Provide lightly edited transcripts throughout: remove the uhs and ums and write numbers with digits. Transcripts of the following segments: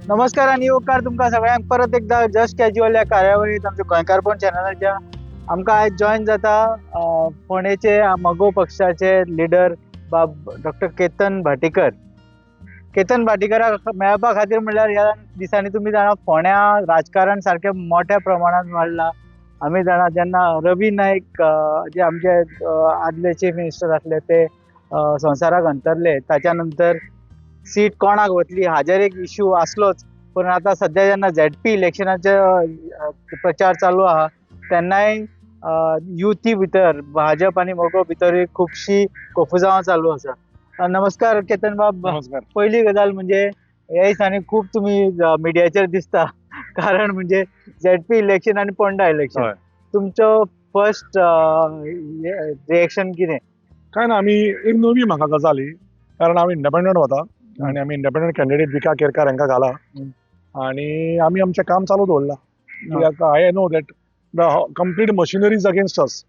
नमस्कार आणि उपकार तुमकां सगळ्यांक परत एकदा जस्ट कॅज्युअल या कार्यावळीत आमच्या गोंयकारपण चॅनलाच्या आमकां आयज जॉइन जाता फोंडेचे मगो पक्षाचे लिडर डॉक्टर केतन भाटीकर. केतन भाटीकराक मेळपा खातीर म्हणल्यार ह्या दिसांनी तुमी जाणा फोंड्या राजकारण सारकें मोठ्या प्रमाणात वाडलां. आमी जाणा जेन्ना रवी नाईक जे आमचे आदले चीफ मिनिस्टर आसले ते संवसाराक अंतरले ताच्या नंतर सीट कोणाक वतली हाजेर एक इश्यू आसलोच. पण आता सध्या जेन्ना झेडपी इलेक्शनाचे प्रचार चालू आहा तेन्नाय युती भितर भाजप आनी मोगो भितर खुबशी कोफुजावां चालू आसा. नमस्कार केतन बाब. नमस्कार. पहिली गजाल म्हणजे ह्या दिसांनी खूब तुमी मिडियाचेर दिसता कारण म्हणजे झेडपी इलेक्शन आनी पोंडा इलेक्शन तुमचो फर्स्ट रिएक्शन कितें? काय ना, आमी एक नवी म्हाका गजाली कारण हांव इंडिपेंडंट वता आणि आमी इंडिपेंडंट कॅन्डिडेट विका केरकार हांकां घाला आणि आमी आमचें काम चालू दवरलां. I know that the complete machineries against us.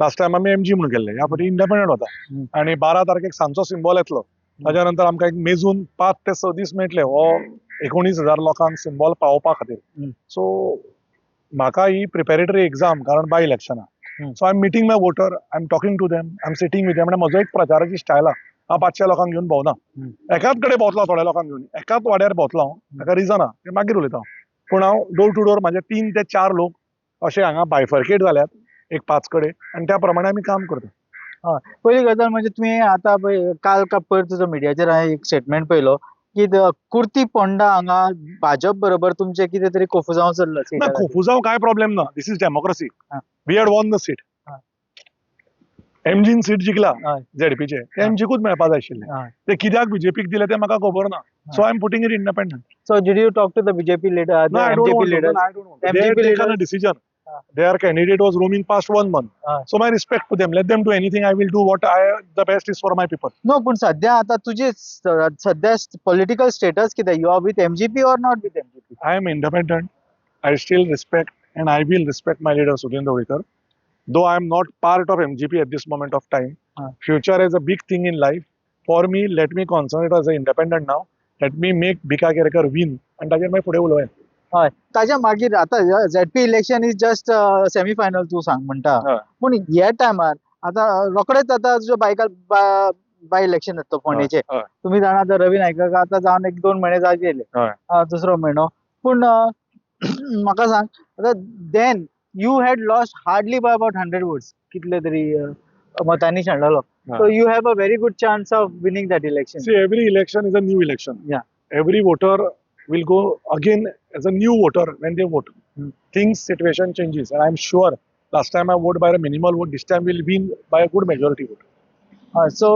Last time आमी एमजी म्हणून गेल्ले, ह्या फावटी इंडिपेंडंट वता आणि 12 तारखेक सांजचो सिम्बॉल येतलो. ताच्या नंतर आमकां एक मेजून 5 ते 6 दीस मेळटले हो 19,000 लोकांक सिम्बॉल पावोवपा खातीर. सो म्हाका ही प्रिपेरेटरी एग्जाम कारण बाय इलेक्शना. So I am meeting my voter, I am talking to them, I am sitting with them. म्हजो एक प्रचाराची स्टायल आहा. हांव 500 लोकांक घेवन भोंवना, एकाच कडेन भोंवतलो थोड्या लोकांक घेवन, एकाच वाड्यार भोंवतलो हांव. ताका रिजन आहा तें मागीर उलयता. पूण हांव डोर टू डोर म्हाजे 3 ते 4 लोक अशे हांगा बायफर्केट जाल्यात एक 5 कडेन आणि त्या प्रमाणे आमी काम करता. पहिली गजाल म्हणजे तुम्ही आता काल का पयर तुजो मिडियाचेर हांवें एक स्टेटमेंट पळयलो की कुर्ती पोंडा हांगा भाजप बरोबर तुमचे कितें तरी कोफुजांव चल्लो. ना, कोफुजांव काय प्रॉब्लेम ना. This is democracy. We had won the seat. एमजीन सीट जिखला झेडपीचे, ते एमजीकूच मेळपा जाय आशिल्ले. ते कित्याक बीजेपीक दिले ते म्हाका खबर ना. So I am putting it independent. So did you talk to the BJP leader? No, I don't want to. No, I don't want to. They have taken a decision. Their candidate was roaming past 1 month. So my respect to them. Let them do anything. I will do what the best is for my people. नो, पण सध्या आता तुझे सध्या political status कितें? You are with MGP or not with MGP? I am independent. I still respect and I will respect my leader Surendra Vaikar. Though I am not part of MGP at this moment of time. Future is a big thing in life. For me, let me concentrate as an independent now. Let me make Bika Kerekar win. And ताजेर मागीर फुडें उलोवया. हय, ताच्या मागीर आता ZP election is just semifinal तू सांग म्हणटा. पूण ह्या टायमार आता रोखडेच आता तुज्या बाय इलेक्शन जाता फोंडेचे. तुम्ही जाणा आता रवी नायकाक आता जावन 1-2 महिने जाले, दुसरो महिनो. पूण म्हाका सांग आता then you had lost hardly by about 100 votes कितले तरी मतांनी शेणलेलो. So you have a very good chance of winning that election. See, every election is a new election. Every voter will go again as a new voter when they vote. Things, situation changes. And I'm sure last time I voted by a minimal vote, this time we'll win by a good majority vote. So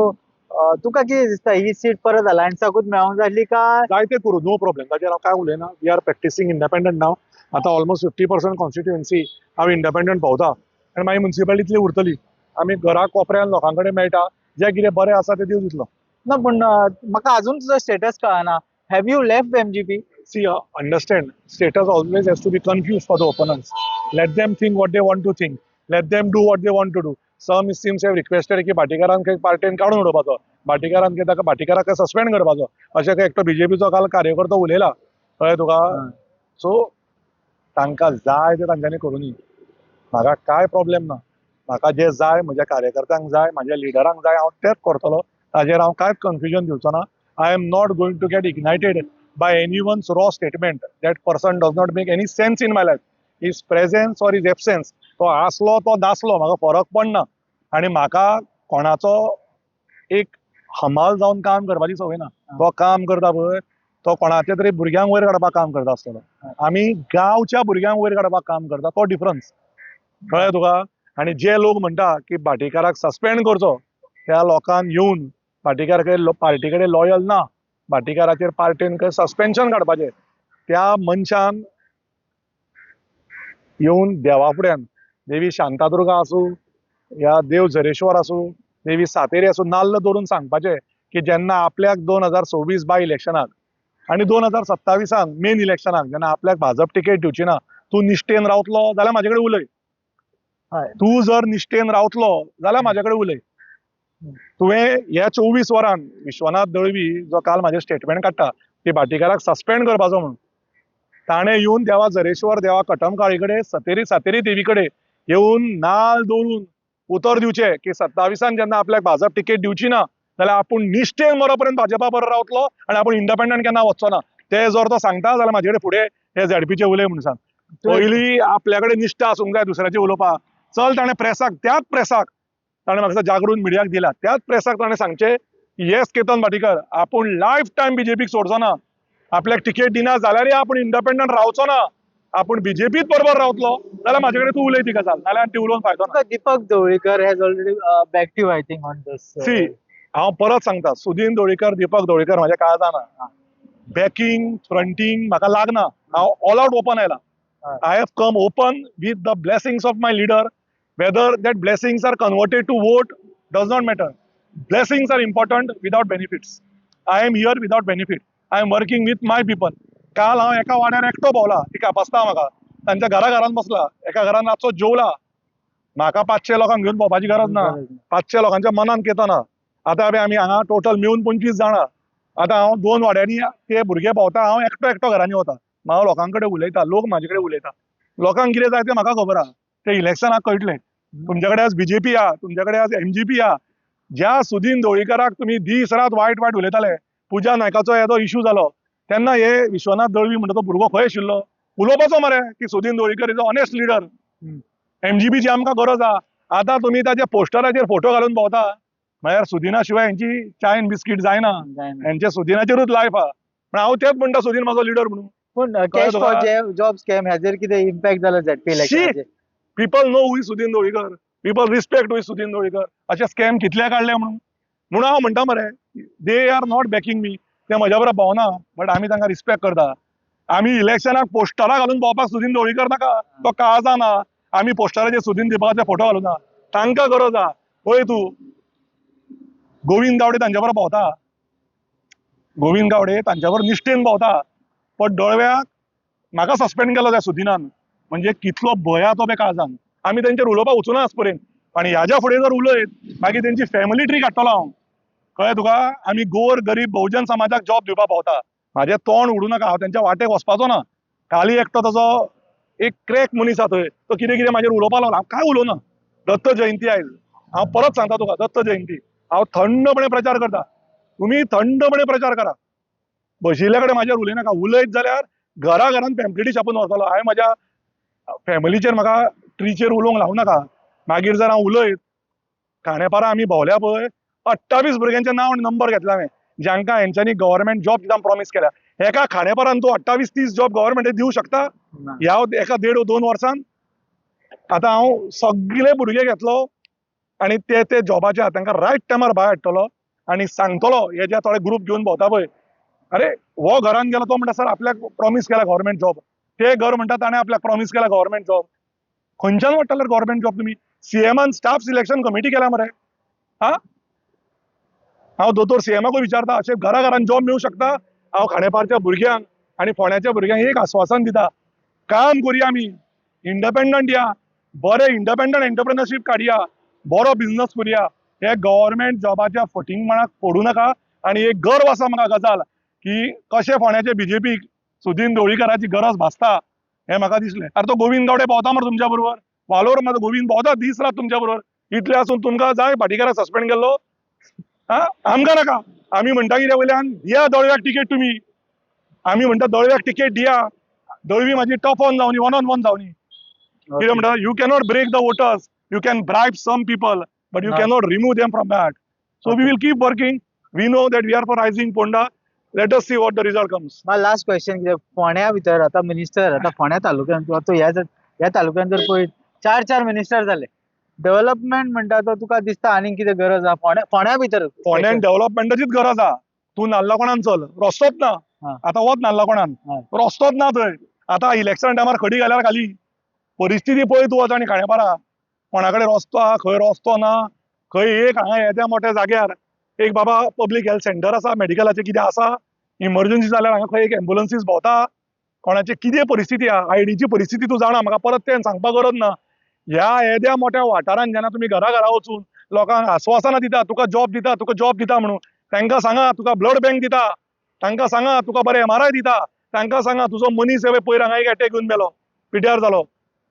तुका कितें दिसता ही seat परत अलायन्साकूच मेळोंक जाय आसली काय? जाय ते करू, नो प्रॉब्लेम. ताजेर हांव काय उलयना. वी आर प्रॅक्टिसिंग इंडिपेंडंट नाव. आतां ऑलमोस्ट 50% कॉन्स्टिट्युएन्सी हांव इंडिपेंडंट भोंवता आनी मागीर म्युनिसिपालिटींतली उरतली. आमी घरा कोपऱ्यान लोकां कडेन मेळटा, जें कितें बरें आसा तें दिव दितलो. ना, पण म्हाका अजून तुजो स्टेटस कळना. Have you left MGP? See, understand, status always has to be confused for the opponents. Let them think what they want to think. Let them do what they want to do. Some seems have requested की भाटीकारांक पार्टीन काडून उडोवपाचो, भाटीकारांक ताका भाटीकाराक suspend करपाचो, अशें एकटो बीजेपीचो काल कार्यकर्तो उलयला, कळ्ळें तुका? So तांकां जाय तें तांच्यांनी करूनी. म्हाका काय प्रॉब्लेम ना. म्हाका जें जाय, म्हज्या कार्यकर्त्यांक जाय, म्हाज्या लिडरांक जाय, हांव तेंच करतलो. ताजेर हांव कांयच कन्फ्युजन दिवचो ना. I am not going to get ignited by anyone's raw statement. That person does not make any sense in my life. His presence or his absence, तो आसलो तो नासलो म्हाका फरक पडना. आनी म्हाका कोणाचो एक हमाल जावन काम करपाची संवय ना. तो काम करता पळय तो कोणाच्या तरी भुरग्यांक वयर काडपाक काम करता आसतलो. आमी गांवच्या भुरग्यांक वयर काडपाक काम करता, तो डिफरन्स. कळ्ळें तुका? आनी जे लोक म्हणटा की भाटीकाराक सस्पेंड करचो, त्या लोकांक येवन भाटीकार पार्टी कडेन लॉयल ना, भाटीकाराचेर पार्टीन सस्पेन्शन काडपाचें, त्या मनशान येवन देवा फुड्यान, देवी शांतादुर्गा आसूं या देव झरेश्वर आसूं, देवी सातेरी आसूं, नाल्ल दवरून सांगपाचें की जेन्ना आपल्याक 2026 बाय इलेक्शनाक आनी 2027 मेन इलेक्शनाक जेन्ना आपल्याक भाजप तिकेट दिवची ना, तूं निश्ठेन रावतलो जाल्यार म्हाजे कडेन उलय. तूं जर निश्ठेन रावतलो जाल्यार म्हाजे कडेन उलय. तुवें ह्या 24 वरांन विश्वनाथ दळवी जो काल म्हाजें स्टेटमेंट काडटा की भाटीकाराक सस्पेंड करपाचो म्हणून. ताणें येवन देवा झरेश्वर देवा कटमकाळी कडेन सातेरी देवी कडेन येवन नाल दवरून उतर दिवचे की 27 जेन्ना आपल्याक भाजप तिकेट दिवची ना जाल्यार आपूण निश्ठेन मरो पर्यंत भाजपा बरोबर रावतलो आनी आपूण इंडिपेंडंट केन्ना वचचो ना. ते जर तो सांगता जाल्यार म्हाजे कडेन फुडें हे झेडपीचे उलय म्हणून सांग. पयलीं आपल्या कडेन निश्ठा आसूंक जाय दुसऱ्याचे उलोवपाक. चल ताणें प्रेसाक त्याच प्रेसाक ताणें म्हाका जागृत मिडियाक दिला त्याच प्रेसाक ताणें सांगचें येस केतन भाटीकर आपूण लायफ टायम बीजेपीक सोडचो ना. आपल्याक तिकेट दिना जाल्यारय आपूण इंडिपेंडंट रावचो ना. आपूण बीजेपीत बरोबर रावतलो जाल्यार म्हाजे कडेन तूं उलय ती गजाल नाल्यार ती उलोवन फायदो ना. Deepak Dhavalikar has already back I think on this. See हांव परत सांगता सुदीन ढवळीकर दीपक ढवळीकर म्हाज्या काळजान ना. बॅकिंग फ्रंटिंग म्हाका लागना. हांव ऑल आउट ओपन आयला. I have come open with the blessings of my leader. Whether that blessings are converted to vote does not matter. Blessings are important without benefits. I am here without benefit. I am working with my people. काल हांव एका वाड्यार एकटो भोंवला एक आपासता म्हाका तांच्या घरान बसला एका घरान रातचो जेवला. म्हाका 500 लोकांक घेवन भोंवपाची गरज ना. 500 लोकांच्या मनान केतना आतां आमी हांगा टोटल मेळून 25 जाणां. आतां हांव 2 वाड्यांनी ते भुरगे भोंवता हांव एकटो घरांनी वता. हांव लोकां कडेन उलयता लोक म्हाजे कडेन उलयता. लोकांक कितें जाय तें म्हाका खबर आहा. ते इलेक्शनाक कळटलें. तुमचे कडेन आज बीजेपी आहा तुमचे कडेन आज एमजीपी आहा. ज्या सुदीन ढवळीकराक तुमी दीस रात वायट उलयताले पुजा नायकाचो येदो इश्यू जालो तेन्ना हे विश्वनाथ दळवी म्हणटा तो भुरगो खंय आशिल्लो उलोवपाचो मरे की Sudin Dhavalikar is a honest leader. एमजीपीची आमकां गरज आहा. आतां तुमी ताच्या पोस्टराचेर फोटो घालून भोंवता म्हळ्यार सुदिना शिवाय हेंची चाय एन बिस्कीट जायना. हेंचे सुदिनाचेरूच लायफ आहा. पण हांव तेच म्हणटा सुदीन म्हाजो लिडर म्हणून. पूण कॅश फॉर जॉब स्कॅम हाजेर कितें इम्पॅक्ट जाला झेडपी इलेक्शनाचेर? People know who is Sudin Dhavalikar. People respect who is Sudin Dhavalikar. अशे स्कॅम कितले काडले म्हणून हांव म्हणटा मरे they are not backing me. ते म्हज्या बरोबर भोंवना बट आमी तांकां रिस्पेक्ट करता. आमी इलेक्शनाक पोस्टरां घालून भोंवपाक सुदीन ढवळीकर नाका. तो काळजा ना. आमी पोस्टराचेर सुदीन दीपकाचे फोटो घालूना. तांकां गरज आहा. पळय तूं गोविंद गावडे तांच्या बरोबर भोंवता. गोविंद गावडे तांच्या बरोबर निश्ठेन भोंवता. पण दळव्याक म्हाका सस्पेंड केलो त्या सुदिनान म्हणजे कितलो भंय आहा तो ते काळजान. आमी तेंचेर उलोवपाक वचूना आज पर्यंत आनी ह्याच्या फुडें जर उलयत मागीर तेंची फॅमिली ट्री काडटलो हांव. कळ्ळें तुका. आमी गोर गरीब बहुजन समाजाक जॉब दिवपाक पावता. म्हाजें तोंड उडूं नाका. हांव तेंच्या वाटेक वचपाचो ना. काली एकटो ताजो एक क्रॅक मनीस आहा थंय तो कितें म्हाजेर उलोवपाक लागलो. हांव काय उलोवना. दत्त जयंती आयज हांव परत सांगता तुका दत्त जयंती हांव थंडपणे प्रचार करता. तुमी थंडपणे प्रचार करा. बशिल्ल्या कडेन म्हाजेर उलयनाका. उलयत जाल्यार घरान पॅम्पलेटी छापून व्हरतलो. हांवें म्हाज्या फॅमिलीचेर म्हाका ट्रीचेर उलोवंक लावूं नाका. मागीर जर हांव उलयत खांडेपारा आमी भोंवल्या पळय 28 भुरग्यांचे नांव आनी नंबर घेतला हांवें जांकां हेंच्यांनी गव्हर्मेंट जॉब दिता प्रॉमिस केल्या. एका खांडेपारान तूं 28-30 जॉब गव्हर्मेंट दिवंक शकता ह्या एका 1.5-2 वर्सान? आतां हांव सगळे भुरगे घेतलो आनी ते जॉबाचे तांकां रायट टायमार भायर हाडटलो आनी सांगतलो हे जे थोडे ग्रुप घेवन भोंवता पळय अरे हो घरान गेलो तो म्हणटा सर आपल्याक प्रॉमिस केला गव्हर्मेंट जॉब. ते घर म्हणटा ताणें आपल्याक प्रॉमिस केला गव्हर्मेंट जॉब. खंयच्यान वाडटले गव्हर्मेंट जॉब तुमी? सीएमान स्टाफ सिलेक्शन कमिटी केल्या मरे. हांव दोतोर सीएमाकूय विचारता अशें घरान जॉब मेळूं शकता? हांव खांडेपारच्या भुरग्यांक आनी फोंड्याच्या भुरग्यांक एक आश्वासन दिता काम करुया आमी इंडिपेंडंट या बरें इंडिपेंडंट एंटरप्रेनरशीप काडया बरो बिझनस करुया. हे गव्हर्मेंट जॉबाच्या फटींग मळाक पडूं नाका. आनी एक गर्व आसा म्हाका गजाल की कशें फोंड्याचे बीजेपीक सुदीन ढवळीकराची गरज भासता हें म्हाका दिसलें. अरे तो गोविंद गावडे भोंवता मरे तुमच्या बरोबर. वालोर म्हाजो गोविंद भोंवता दीस रात तुमच्या बरोबर. इतले आसून तुमकां जाय भाटीकाराक सस्पेंड केल्लो? आमकां नाका. आमी म्हणटा कितें वयल्यान दिया दळव्याक तिकेट तुमी. आमी म्हणटा दळव्याक तिकेट दिया. दळवी म्हाजी टफ ऑन जावनी 1-on-1 जावनी. कितें म्हणटा you cannot break the voters. You can bribe some people but you cannot remove them from that. So we will keep working. We know that we are for rising Ponda. Let us see what the result comes. My last question कितें फोंड्या भितर आतां minister आतां फोंड्या तालुक्यान किंवा तो ह्या तालुक्यान जर पळयत 4 मिनिस्टर जाले. डेव्हलपमेंट म्हणटा तो तुका दिसता आनीक कितें गरज आहा फोंड्या भितर? फोंड्यान डेव्हलपमेंटाचीच गरज आहा. तूं नाल्लाकोणान चल रस्तोच ना. आतां वच नाल्लाकोणान रस्तोच ना थंय. आतां इलेक्शन टायमार खडी घाल्यार खाली परिस्थिती पळय तूं वच आनी खांडेपारा कोणा कडेन रस्तो आहा खंय रस्तो ना. खंय एक हांगा येद्या मोठ्या जाग्यार एक बाबा पब्लीक हेल्थ सेंटर आसा मेडिकलाचें कितें आसा इमर्जन्सी जाल्यार हांगा खंय एक एम्ब्युलन्सीस भोंवता. कोणाची कितें परिस्थिती आहा आयडीची परिस्थिती तूं जाणा म्हाका परत तें सांगपाक गरज ना. ह्या येद्या मोठ्या वाठारान जेन्ना तुमी घरा वचून लोकांक आश्वासनां दिता तुका जॉब दिता म्हणून तांकां सांगा तुका ब्लड बँक दिता तांकां सांगा तुका बरें MRI दिता, तांकां सांगा तुजो मनीस हे पयर हांगा एक अटॅक येवन मेलो, पिड्ड्यार जालो.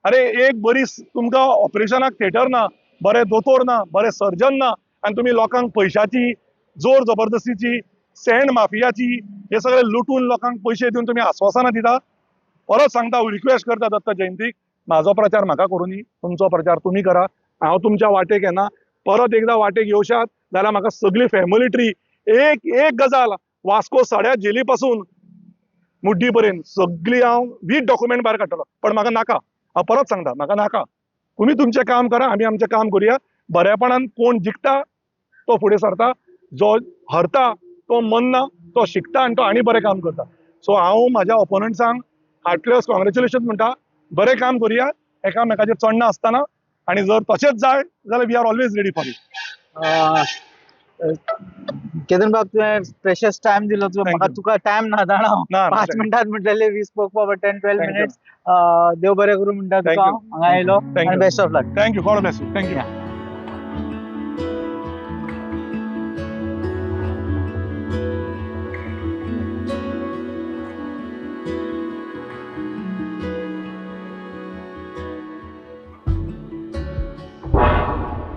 अरे एक बरी तुमकां ऑपरेशनाक थिएटर ना, बरे दोतोर ना, बरे सर्जन ना, आनी तुमी लोकांक पयशाची जोर जबरदस्तीची सँड माफियाची हे सगळे लुटून लोकांक पयशे दिवन तुमी आश्वासनां दिता. परत सांगता हांव रिक्वेस्ट करता दत्त जयंतीक, म्हाजो प्रचार म्हाका करूनी, तुमचो प्रचार तुमी करा. हांव तुमच्या वाटेक येना. परत एकदा वाटेक येवशात जाल्यार म्हाका सगळी फॅमिली ट्री एक एक गजाल वास्को साड्या जेली पासून मुड्डी पर्यंत सगळी हांव वीथ डॉक्युमेंट भायर काडटलो. पण म्हाका नाका, हांव परत सांगता म्हाका नाका. तुमी तुमचें काम करा, आमी आमचें काम करुया. बरेपणान कोण जिखता तो फुडें सरता, जो हरता तो मरना, तो शिकता आनी तो आनी बरें काम करता. सो हांव म्हाज्या ओपोनंट्सांक हार्टलेस कॉंग्रॅच्युलेशन म्हणटा. बरें काम करुया एकामेकाचेर चडना आसतना, आनी जर तशेंच जाय जाल्यार we are always ready for it. Ketan बाब तुवें प्रेशियस टायम दिलो. Thank म्हाका you. तुका टायम ना जाणा हांव. ना, 5 thank you. मिनटात म्हटलेले we spoke for 10-12 Thank you. Minutes. देव बरें करूं म्हणटा Thank तुका you. हांगा आयलो, Thank आनी you. Best of luck. Thank you, God bless you. Thank you.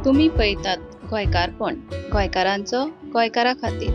तुम्ही पळयतात गोंयकारपण, गोंयकारांचो गोंयकारा खातीर.